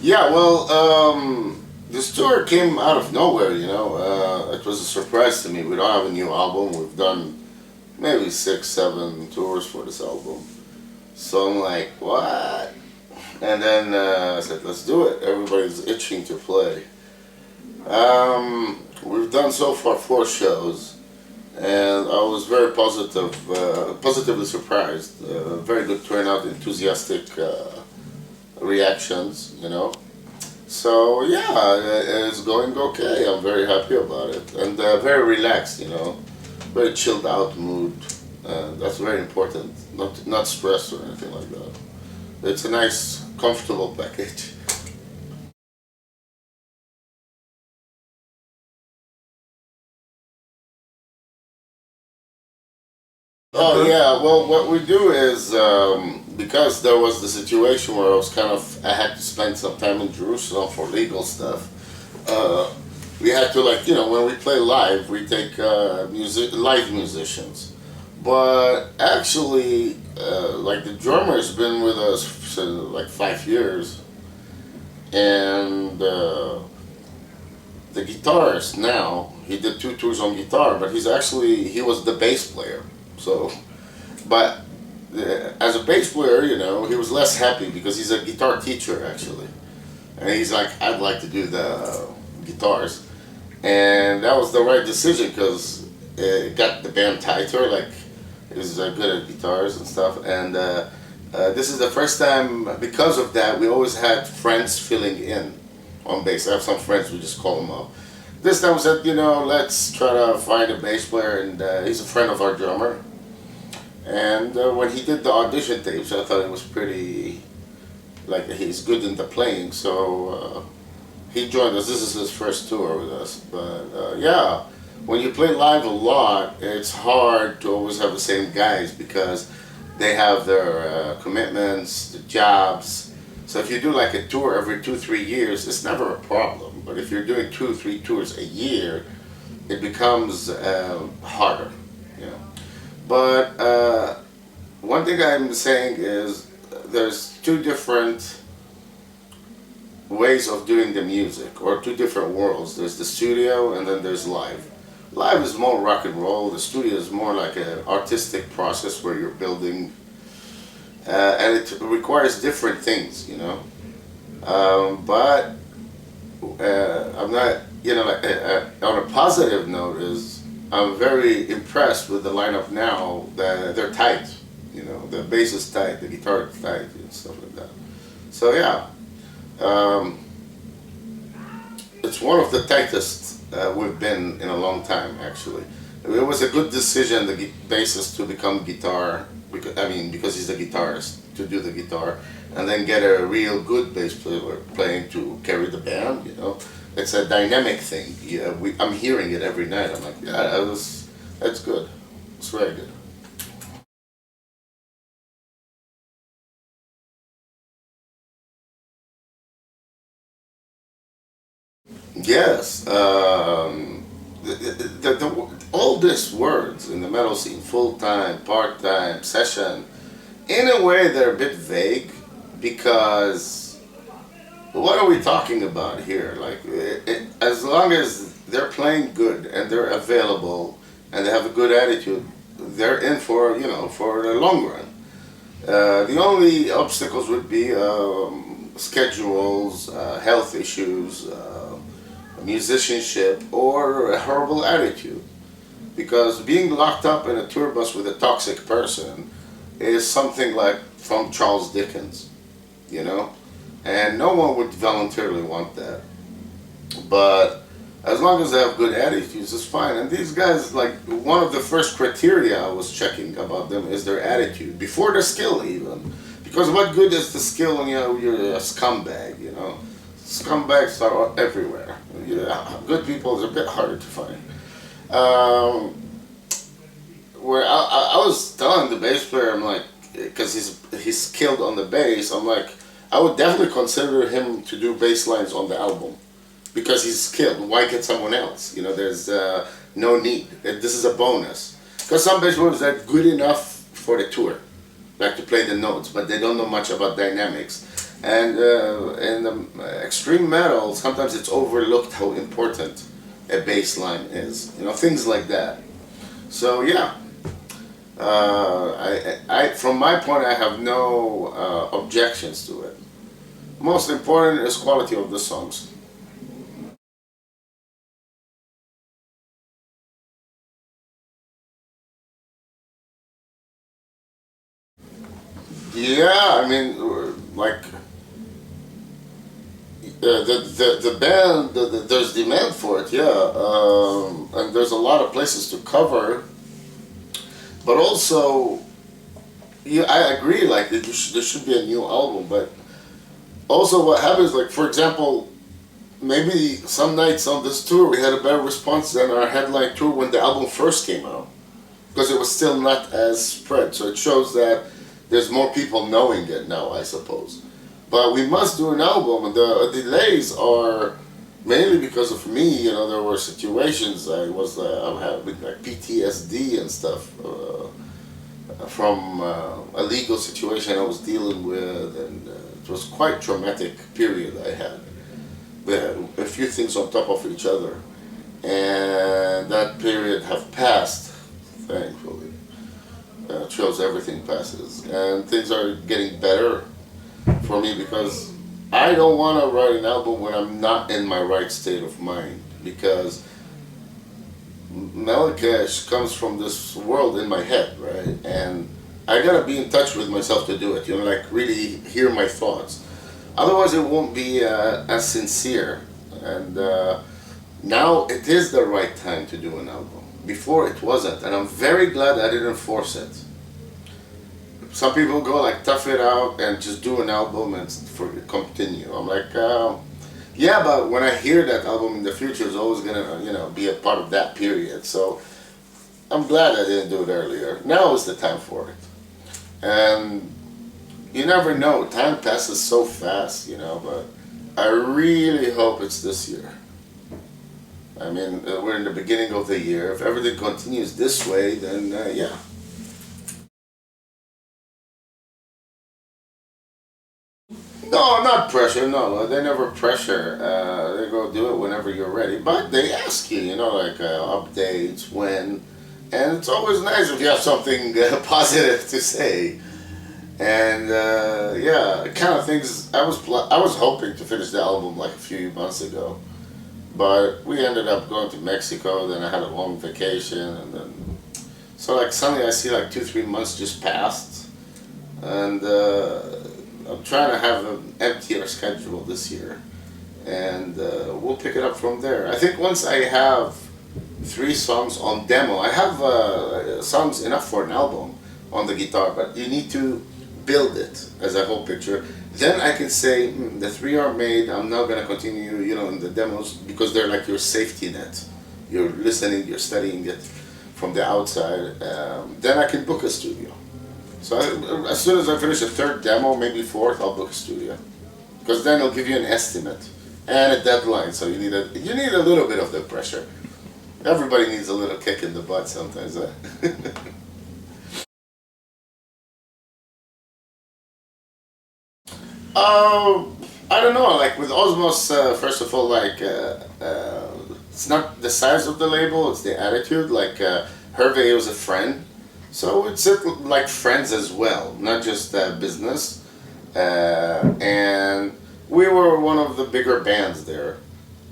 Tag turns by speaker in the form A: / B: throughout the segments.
A: Yeah, well, this tour came out of nowhere, you know. It was a surprise to me. We don't have a new album. We've done maybe six, seven tours for this album. So I'm like, what? And then I said, let's do it. Everybody's itching to play. We've done so far four shows, and I was very positively surprised. Very good turnout, enthusiastic reactions, you know. So yeah, it's going okay. I'm very happy about it, and very relaxed, you know, very chilled out mood. That's very important. Not stressed or anything like that. It's a nice, comfortable package. Oh yeah, well, what we do is because there was the situation where I had to spend some time in Jerusalem for legal stuff. Uh, we had to, like, you know, when we play live, we take live musicians. But actually, like, the drummer's been with us for like 5 years, and the guitarist now, he did two tours on guitar, but he was the bass player. So, but as a bass player, you know, he was less happy because he's a guitar teacher actually, and he's like, I'd like to do the guitars, and that was the right decision because it got the band tighter. Like, he was good at guitars and stuff, and this is the first time because of that we always had friends filling in on bass. I have some friends, we just call them up. This time we said, you know, let's try to find a bass player, and he's a friend of our drummer. And when he did the audition tapes, I thought it was pretty, like, he's good in the playing, so he joined us. This is his first tour with us. But yeah, when you play live a lot, it's hard to always have the same guys because they have their commitments, the jobs. So if you do like a tour every 2, 3 years, it's never a problem. But if you're doing 2, 3 tours a year, it becomes harder. You know. But one thing I'm saying is there's two different ways of doing the music, or two different worlds. There's the studio and then there's live. Live is more rock and roll. The studio is more like an artistic process where you're building, and it requires different things, you know. But I'm not, you know, like, on a positive note is I'm very impressed with the lineup now. They're tight, you know. The bass is tight, the guitar is tight, and stuff like that. So yeah, um, it's one of the tightest we've been in a long time. Actually, it was a good decision the bassist to become guitar. Because, I mean, because he's a guitarist, to do the guitar, and then get a real good bass player playing to carry the band. You know, it's a dynamic thing. Yeah, I'm hearing it every night. I'm like, yeah, that's good. It's very good. Yes, all these words in the metal scene, full time, part time, session, in a way they're a bit vague because what are we talking about here? Like, as long as they're playing good and they're available and they have a good attitude, they're in for, you know, for the long run. The only obstacles would be schedules, health issues, musicianship, or a horrible attitude. Because being locked up in a tour bus with a toxic person is something like from Charles Dickens, you know? And no one would voluntarily want that. But as long as they have good attitudes, it's fine. And these guys, like, one of the first criteria I was checking about them is their attitude, before the skill even. Because what good is the skill when, you know, you're a scumbag, you know? Scumbags are everywhere. Yeah, good people is a bit harder to find. Um, where I was telling the bass player, I'm like, because he's skilled on the bass, I'm like, I would definitely consider him to do bass lines on the album because he's skilled. Why get someone else? You know, there's no need. This is a bonus. Because some bass players are good enough for the tour. like to play the notes, but they don't know much about dynamics. And in the extreme metal, sometimes it's overlooked how important a bass line is. You know, things like that. So yeah, from my point, I have no objections to it. Most important is quality of the songs. Yeah, I mean, like the band, there's demand for it, yeah, and there's a lot of places to cover, but also, yeah, I agree, like there should be a new album, but also what happens, like for example, maybe some nights on this tour we had a better response than our headline tour when the album first came out, because it was still not as spread, so it shows that there's more people knowing it now, I suppose. But we must do an album, and the delays are mainly because of me. You know, there were situations I'm having like PTSD and stuff from a legal situation I was dealing with, and it was quite traumatic period I had. A few things on top of each other, and that period have passed, thankfully. Shows everything passes, and things are getting better for me because I don't want to write an album when I'm not in my right state of mind, because Melechesh comes from this world in my head, right? And I gotta be in touch with myself to do it, you know, like really hear my thoughts. Otherwise, it won't be as sincere. And now it is the right time to do an album. Before it wasn't, and I'm very glad I didn't force it. Some people go like tough it out and just do an album and continue. I'm like, yeah, but when I hear that album in the future, it's always gonna, you know, be a part of that period. So I'm glad I didn't do it earlier. Now is the time for it. And you never know, time passes so fast, you know, but I really hope it's this year. I mean, we're in the beginning of the year. If everything continues this way, then yeah. No, not pressure. No, they never pressure. They go do it whenever you're ready. But they ask you, you know, like updates when, and it's always nice if you have something positive to say. And yeah, kind of things. I was hoping to finish the album like a few months ago, but we ended up going to Mexico. Then I had a long vacation, and then so like suddenly I see like 2 3 months just passed, and I'm trying to have an emptier schedule this year, and we'll pick it up from there. I think once I have 3 songs on demo, I have songs enough for an album on the guitar, but you need to build it as a whole picture. Then I can say the 3 are made. I'm not gonna continue, you know, in the demos because they're like your safety net. You're listening, you're studying it from the outside. Then I can book a studio. So as soon as I finish a 3rd demo, maybe 4th, I'll book a studio, because then it'll give you an estimate and a deadline. So you need a little bit of the pressure. Everybody needs a little kick in the butt sometimes. I don't know. Like with Osmos, first of all, like it's not the size of the label; it's the attitude. Like Hervé was a friend, so it's like friends as well, not just business. And we were one of the bigger bands there,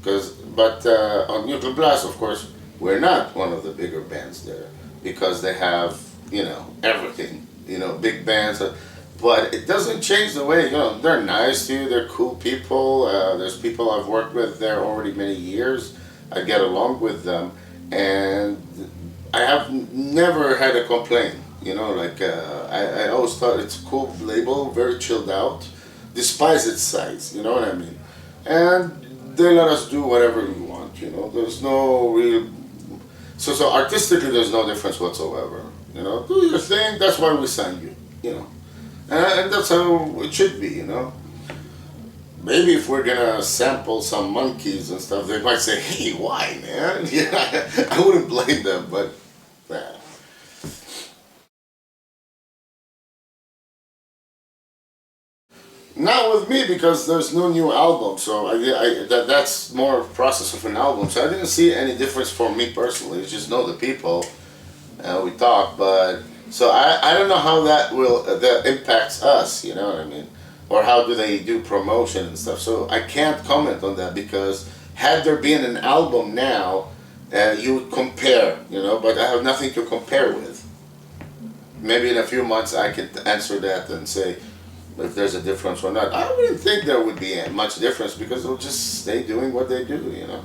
A: but on Nuclear Blast, of course, we're not one of the bigger bands there because they have, you know, everything, you know, big bands. But it doesn't change the way, you know, they're nice to you, they're cool people. There's people I've worked with there already many years. I get along with them, and I have never had a complaint. You know, like I always thought it's a cool label, very chilled out, despite its size. You know what I mean? And they let us do whatever we want. You know, there's no real. So artistically, there's no difference whatsoever. You know, do your thing. That's why we signed you. You know. And that's how it should be, you know. Maybe if we're gonna sample some monkeys and stuff, they might say, "Hey, why, man?" Yeah, I wouldn't blame them, but nah. Not with me because there's no new album, so that's more process of an album. So I didn't see any difference for me personally. It's just know the people, we talk, but so I don't know how that impacts us. You know what I mean? Or how do they do promotion and stuff? So I can't comment on that because had there been an album now, you would compare. You know, but I have nothing to compare with. Maybe in a few months I could answer that and say if there's a difference or not. I wouldn't think there would be much difference because they'll just stay doing what they do, you know.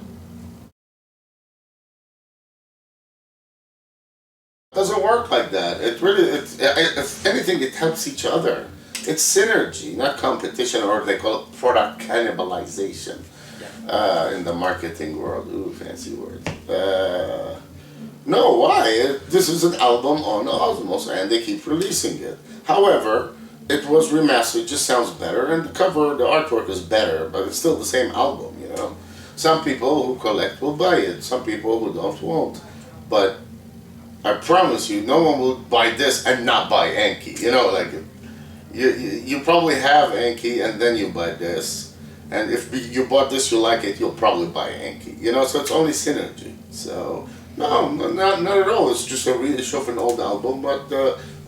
A: It doesn't work like that. It really, if anything, it helps each other. It's synergy, not competition, or they call it product cannibalization in the marketing world. Ooh, fancy words. No, why? This is an album on Osmos and they keep releasing it. However, it was remastered, it just sounds better, and the cover, the artwork is better, but it's still the same album, you know. Some people who collect will buy it, some people who don't won't. But I promise you, no one will buy this and not buy Anki. You know, like, you probably have Anki and then you buy this. And if you bought this, you like it, you'll probably buy Anki. You know, so it's only synergy. So, no, not at all. It's just a reissue of an old album, but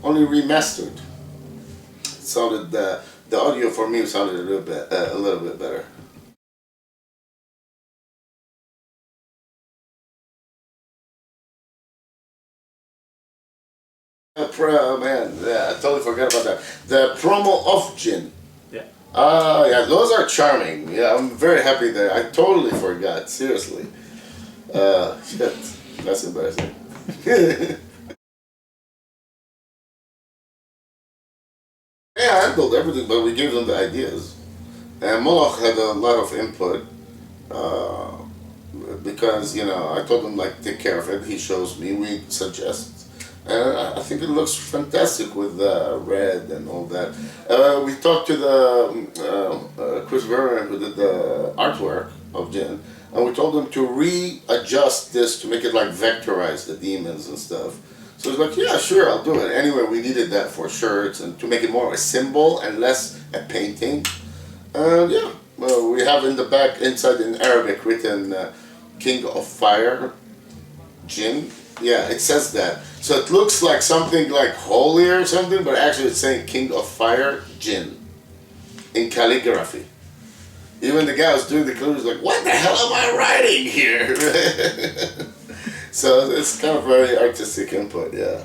A: only remastered. Sounded the audio for me sounded a little bit better. Man, yeah, I totally forgot about that. The promo of Gin.
B: Yeah.
A: Yeah, those are charming. Yeah, I'm very happy that I totally forgot. Seriously. Shit, that's embarrassing. Yeah, I handled everything, but we gave them the ideas. And Moloch had a lot of input uh, because, you know, I told him, like, take care of it. He shows me, we suggest. And I think it looks fantastic with red and all that. We talked to the Chris Vernon who did the artwork of Jin, and we told him to readjust this to make it like vectorize the demons and stuff. So he's like, yeah, sure, I'll do it. Anyway, we needed that for shirts and to make it more a symbol and less a painting. And yeah, well, we have in the back, inside in Arabic, written King of Fire, Jinn. Yeah, it says that. So it looks like something like holy or something, but actually it's saying King of Fire, Jinn, in calligraphy. Even the guy who's doing the calligraphy was like, what the hell am I writing here? So it's kind of very artistic input, yeah.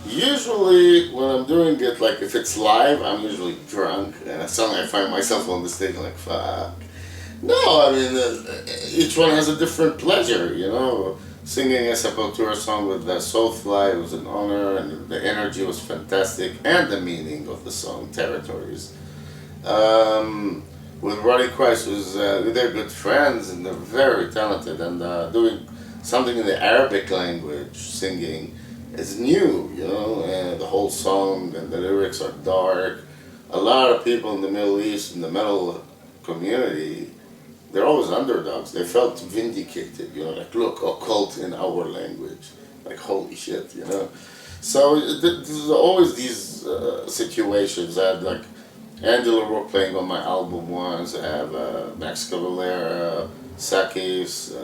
A: Usually when I'm doing it, like if it's live, I'm usually drunk, and suddenly I find myself on the stage like, fuck. No, I mean, each one has a different pleasure, you know. Singing a Sepultura song with Soulfly was an honor, and the energy was fantastic, and the meaning of the song, Territories. With Roddy Christ, they're good friends, and they're very talented, and doing something in the Arabic language, singing, is new, you know, and the whole song and the lyrics are dark. A lot of people in the Middle East, in the metal community, they're always underdogs. They felt vindicated, you know, like, look, occult in our language. Like, holy shit, you know. So there's always these situations. I had, like, Andy LaRocque playing on my album once. I have Max Cavalera, Sakis,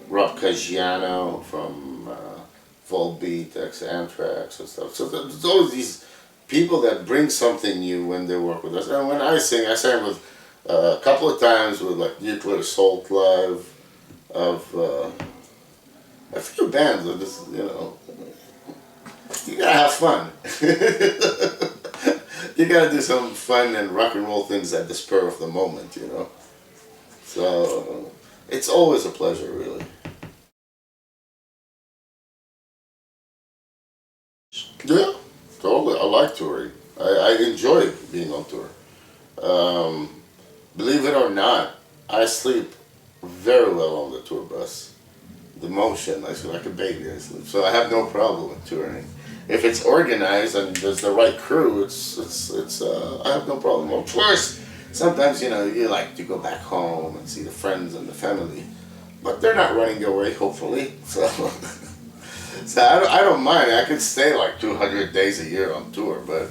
A: Rob Caggiano from Volbeat, Anthrax and stuff. So there's always these people that bring something new when they work with us. And when I sang with a couple of times with like Nuclear Assault Live, of a few bands that just, you know, you gotta have fun. You gotta do some fun and rock and roll things at the spur of the moment, you know. So it's always a pleasure, really. Yeah, totally. I like touring. I enjoy being on tour. Um, Believe it or not, I sleep very well on the tour bus. The motion, I sleep like a baby. I sleep. So I have no problem with touring. If it's organized and there's the right crew, I have no problem. Of course, sometimes, you know, you like to go back home and see the friends and the family, but they're not running away, hopefully. So, So I don't mind. I could stay like 200 days a year on tour, but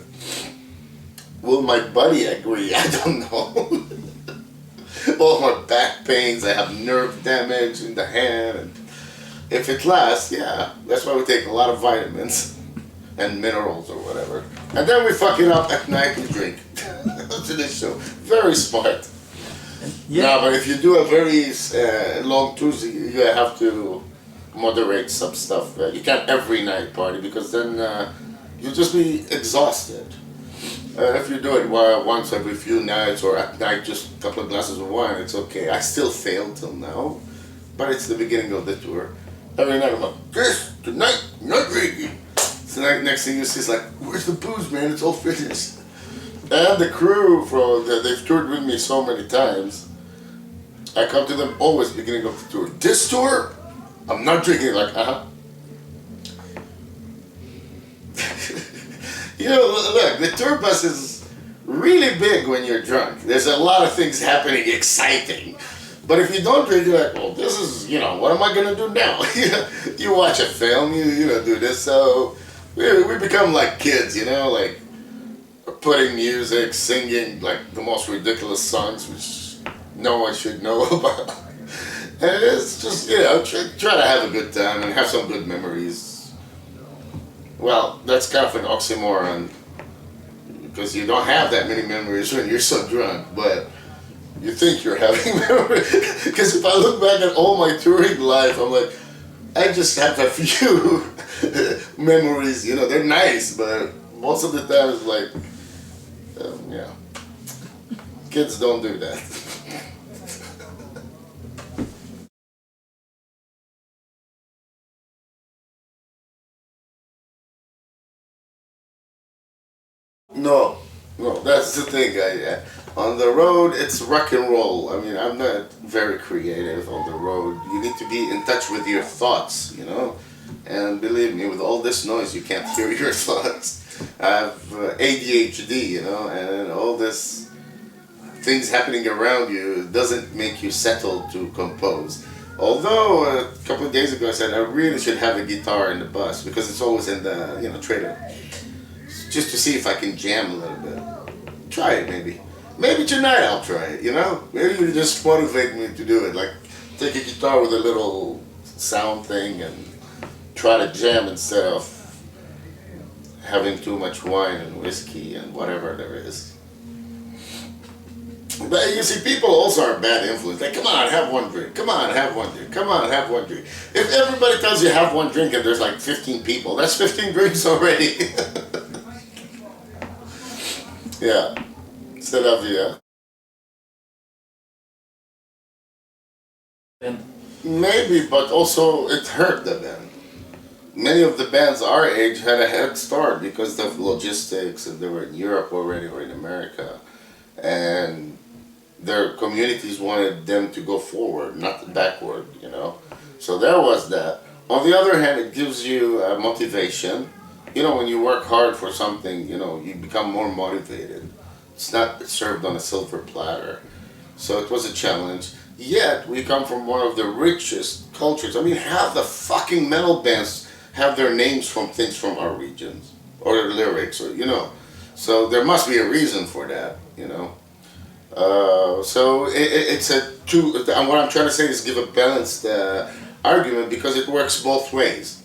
A: will my buddy agree? I don't know. All my back pains, I have nerve damage in the hand. And if it lasts, yeah, that's why we take a lot of vitamins and minerals or whatever. And then we fuck it up at night and drink to this show. Very smart.
B: Yeah.
A: No, but if you do a very long tour, you have to moderate some stuff. You can't every night party because then you'll just be exhausted. If you do it once every few nights or at night, just a couple of glasses of wine, it's okay. I still fail till now, but it's the beginning of the tour. Every night I'm like, this, tonight, not drinking. So next thing you see is like, where's the booze, man? It's all finished. And the crew, they've toured with me so many times. I come to them always beginning of the tour. This tour, I'm not drinking. Like, You know, look, the tour bus is really big when you're drunk. There's a lot of things happening, exciting. But if you don't drink, you're like, well, this is, what am I going to do now? You watch a film, you do this. So we become like kids, like putting music, singing like the most ridiculous songs, which no one should know about. And it's just, try to have a good time and have some good memories. Well, that's kind of an oxymoron because you don't have that many memories when you're so drunk, but you think you're having memories. Because if I look back at all my touring life, I'm like, I just have a few memories, they're nice, but most of the time it's like, kids don't do that. No, that's the thing. On the road, it's rock and roll. I mean, I'm not very creative on the road. You need to be in touch with your thoughts, And believe me, with all this noise, you can't hear your thoughts. I have ADHD, and all this things happening around you doesn't make you settle to compose. Although a couple of days ago I said I really should have a guitar in the bus because it's always in the trailer. Just to see if I can jam a little bit. Try it maybe. Maybe tonight I'll try it, Maybe you just motivate me to do it. Like take a guitar with a little sound thing and try to jam instead of having too much wine and whiskey and whatever there is. But you see, people also are bad influence. Like, come on, have one drink. Come on, have one drink. Come on, have one drink. If everybody tells you have one drink and there's like 15 people, that's 15 drinks already. Yeah, c'est la vie, hein?
B: And
A: Maybe, but also it hurt the band. Many of the bands our age had a head start because of logistics, and they were in Europe already or in America, and their communities wanted them to go forward, not backward, So there was that. On the other hand, it gives you motivation. When you work hard for something, you become more motivated. It's not served on a silver platter. So it was a challenge. Yet, we come from one of the richest cultures. I mean, half the fucking metal bands have their names from things from our regions. Or their lyrics, or, So there must be a reason for that, So it's a two, and what I'm trying to say is give a balanced argument because it works both ways.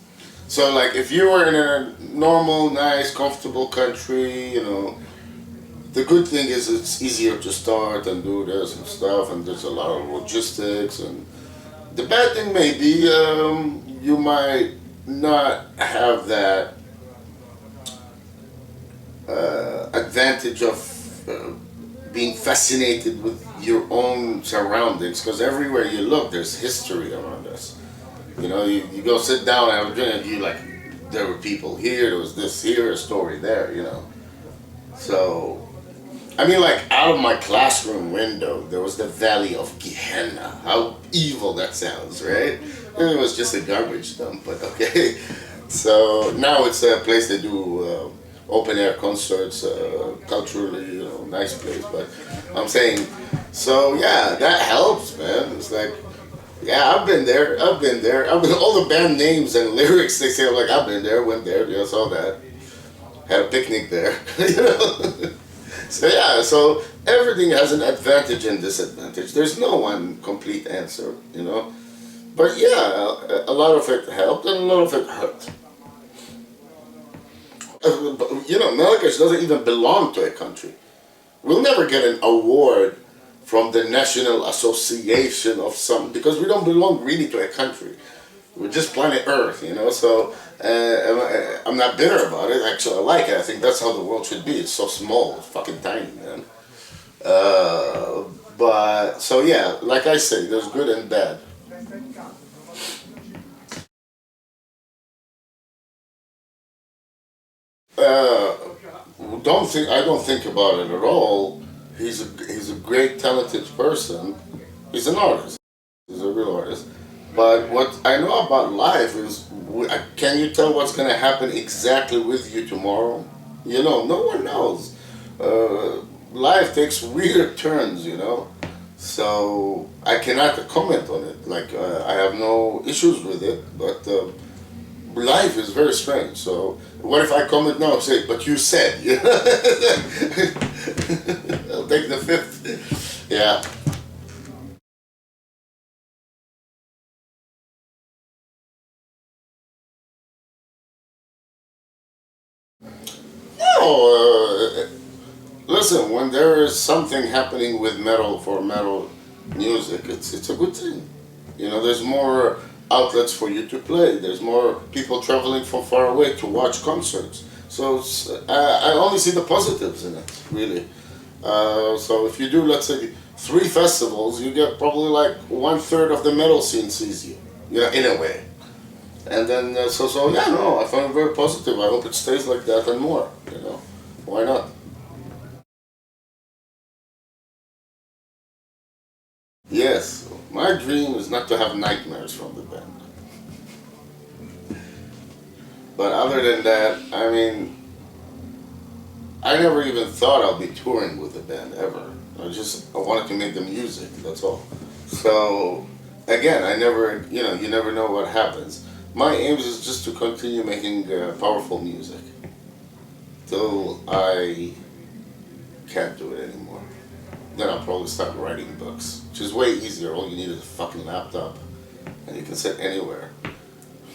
A: So like if you were in a normal, nice, comfortable country, the good thing is it's easier to start and do this and stuff, and there's a lot of logistics. And the bad thing may be you might not have that advantage of being fascinated with your own surroundings, because everywhere you look, there's history around us. You go sit down and have a drink, and you like, there were people here, there was this here, a story there, So, I mean, like, out of my classroom window, there was the Valley of Gehenna. How evil that sounds, right? And it was just a garbage dump, but okay. So, now it's a place they do open air concerts, culturally, nice place, but I'm saying, so yeah, that helps, man. It's like, Yeah, I've been there. I've been there. I've been all the band names and lyrics they say. I'm like, I've been there, went there, yeah, saw that, had a picnic there. You know. So yeah, so everything has an advantage and disadvantage. There's no one complete answer, you know. But yeah, a lot of it helped and a lot of it hurt. You know, Melechesh doesn't even belong to a country. We'll never get an award from the National Association of some because we don't belong really to a country. We're just planet Earth, you know. So I'm not bitter about it. Actually, I like it. I think that's how the world should be. It's so small, it's fucking tiny, man. Uh, but so yeah, like I say, there's good and bad. Uh, I don't think about it at all. He's a great talented person. He's an artist. He's a real artist. But what I know about life is, can you tell what's going to happen exactly with you tomorrow? You know, no one knows. Uh, Life takes weird turns, you know. So I cannot comment on it. Like I have no issues with it, but life is very strange. So what if I comment now and say, "But you said," you know? I'll take the fifth. Yeah. No. Listen, when there is something happening with metal for metal music, it's a good thing. You know, there's more outlets for you to play. There's more people traveling from far away to watch concerts. So I only see the positives in it, really. So if you do, let's say, three festivals, you get probably like one third of the metal scene sees you. You know, in a way. And then so yeah, no, I find it very positive. I hope it stays like that and more. You know, why not? Yes, my dream is not to have nightmares from the band. But other than that, I mean, I never even thought I'll be touring with the band ever. I wanted to make the music. That's all. So again, I never, you know, you never know what happens. My aim is just to continue making powerful music till I can't do it anymore. Then I'll probably start writing books, which is way easier. All you need is a fucking laptop, and you can sit anywhere.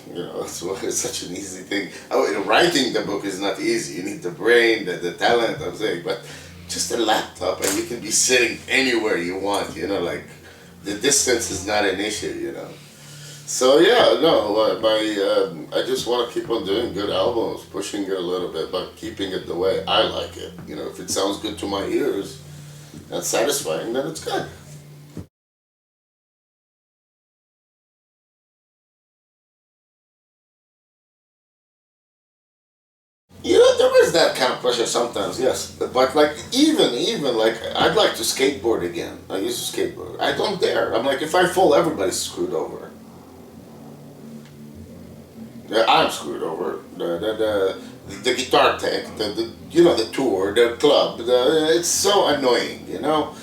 A: You know, it's, it's such an easy thing. Oh, writing the book is not easy. You need the brain, the talent, I'm saying, but just a laptop and you can be sitting anywhere you want, you know, like the distance is not an issue, you know. So yeah, no, I just want to keep on doing good albums, pushing it a little bit, but keeping it the way I like it. You know, if it sounds good to my ears and satisfying, then it's good. You know, there is that kind of pressure sometimes, yes. But like even like I'd like to skateboard again. I used to skateboard. I don't dare. I'm like if I fall, everybody's screwed over. Yeah, I'm screwed over. The guitar tech, the you know the tour, the club. It's so annoying, you know.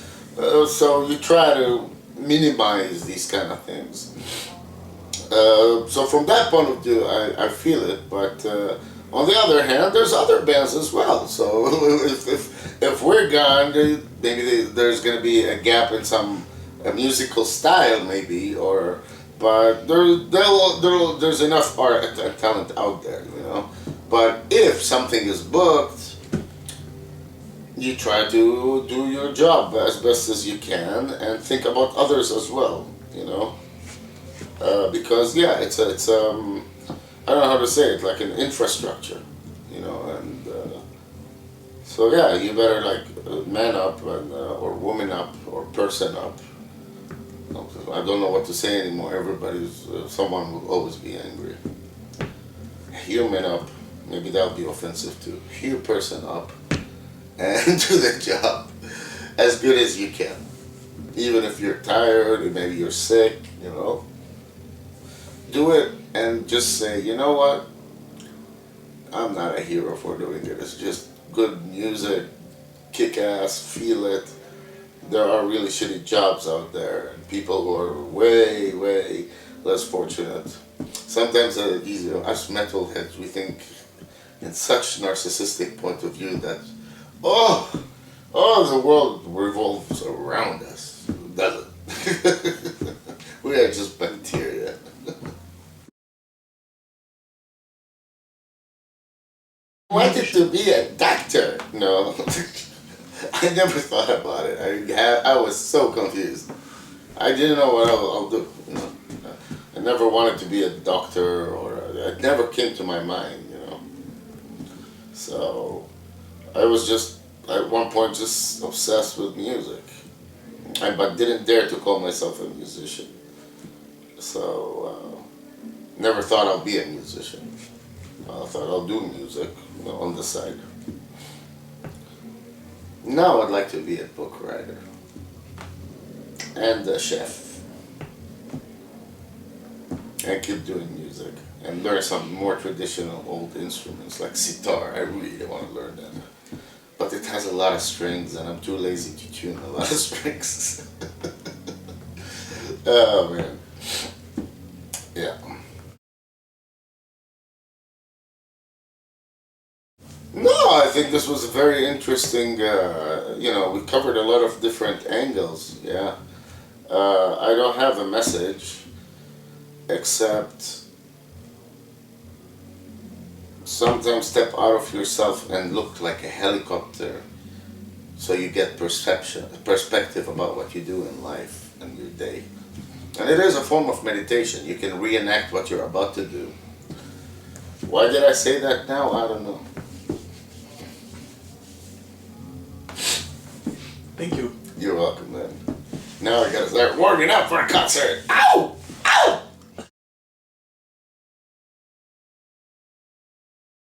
A: So you try to minimize these kind of things. So from that point of view, I feel it. But on the other hand, there's other bands as well. So if we're gone, maybe there's going to be a gap in some a musical style, maybe, or but there's enough art and talent out there, you know. But if something is booked, you try to do your job as best as you can and think about others as well, you know. Because yeah, it's I don't know how to say it, like an infrastructure, you know, and so yeah, you better like man up and or woman up or person up. I don't know what to say anymore. Everybody's someone will always be angry. Human up, maybe that'll be offensive too. Hear person up and do the job as good as you can, even if you're tired or maybe you're sick, you know. Do it and just say, you know what? I'm not a hero for doing it. It's just good music, kick ass, feel it, there are really shitty jobs out there, and people who are way, way less fortunate. Sometimes these us metalheads, we think in such narcissistic point of view that, oh, oh, the world revolves around us. It doesn't. We are just bacteria. I wanted to be a doctor. No, I never thought about it. I was so confused. I didn't know what I'll do. You know, I never wanted to be a doctor, or it never came to my mind. You know, so I was just at one point just obsessed with music, but didn't dare to call myself a musician. So never thought I'll be a musician. I thought I'll do music, you know, on the side. Now I'd like to be a book writer and a chef, and keep doing music and learn some more traditional old instruments like sitar. I really want to learn that, but it has a lot of strings, and I'm too lazy to tune a lot of strings. Oh man, yeah. No, I think this was a very interesting. We covered a lot of different angles. Yeah, I don't have a message except sometimes step out of yourself and look like a helicopter, so you get perspective about what you do in life and your day. And it is a form of meditation. You can reenact what you're about to do. Why did I say that now? I don't know.
B: Thank you.
A: You're welcome, man. Now I gotta start warming up for a concert. Ow!